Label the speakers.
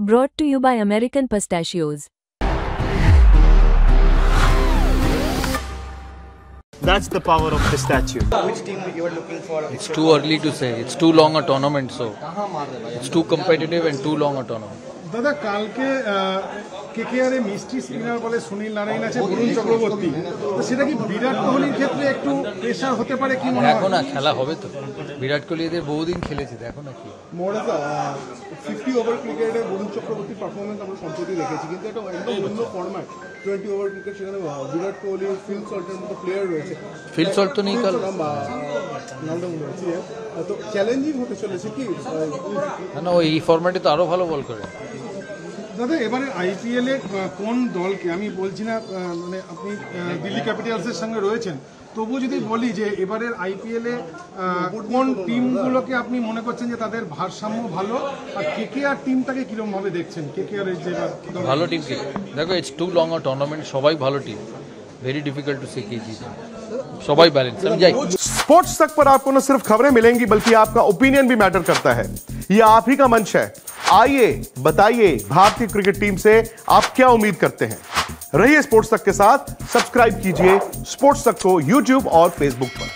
Speaker 1: Brought to you by American Pistachios.
Speaker 2: That's the power of pistachio.
Speaker 3: Which team you were looking for?
Speaker 4: It's too early to say. It's too long a tournament, so it's too competitive and too long a tournament.
Speaker 5: দাদা কালকে KKR এ মিষ্টি spinner বলে সুনীল নারায়ণ আছে, বরুণ চক্রবর্তী, তো সেটা কি বিরাট কোহলির ক্ষেত্রে একটু প্রেশার হতে পারে কি মনে হয়?
Speaker 4: দেখো না, খেলা হবে তো। বিরাট কোহলি এদের বহুদিন খেলেছে, দেখো না কি।
Speaker 6: মোরাজা 50 ওভার ক্রিকেটে বরুণ চক্রবর্তীর পারফরমেন্স আমরা সম্প্রতি দেখেছি, কিন্তু এটা একদম অন্য ফরম্যাট 20 ওভার ক্রিকেট, সেখানে বিরাট কোহলি, ফিল সল্টের মতো প্লেয়ার রয়েছে।
Speaker 4: ফিল সল্ট তো নেই কাল,
Speaker 6: তো চ্যালেঞ্জিং হতে চলেছে কি
Speaker 4: না ওই ফরম্যাটে তো আরো ভালো বল করে।
Speaker 5: দাদা এবারে আইপিএল এ কোন দলকে, আমি বলছি না মানে আপনি দিল্লি ক্যাপিটালসের সঙ্গে রয়েছেন, তবু যদি বলি যে এবারের আইপিএল এ কোন টিমগুলোকে আপনি মনে করছেন যে তাদের ভারসাম্য ভালো, আর কেকেআর টিমটাকে কিরকম ভাবে দেখছেন? কেকেআর এর যে
Speaker 4: ভালো টিম কি দেখো, it's too long a tournament, সবাই ভালো team, very difficult to say কে জিতে, সবাই ব্যালেন্স समझाई।
Speaker 7: स्पोर्ट्स तक पर आपको न सिर्फ खबरें मिलेंगी बल्कि आपका ओपिनियन भी मैटर करता है। ये आप ही का मंच है, आइए बताइए भारतीय क्रिकेट टीम से आप क्या उम्मीद करते हैं। रहिए स्पोर्ट्स तक के साथ, सब्सक्राइब कीजिए स्पोर्ट्स तक को यूट्यूब और फेसबुक पर।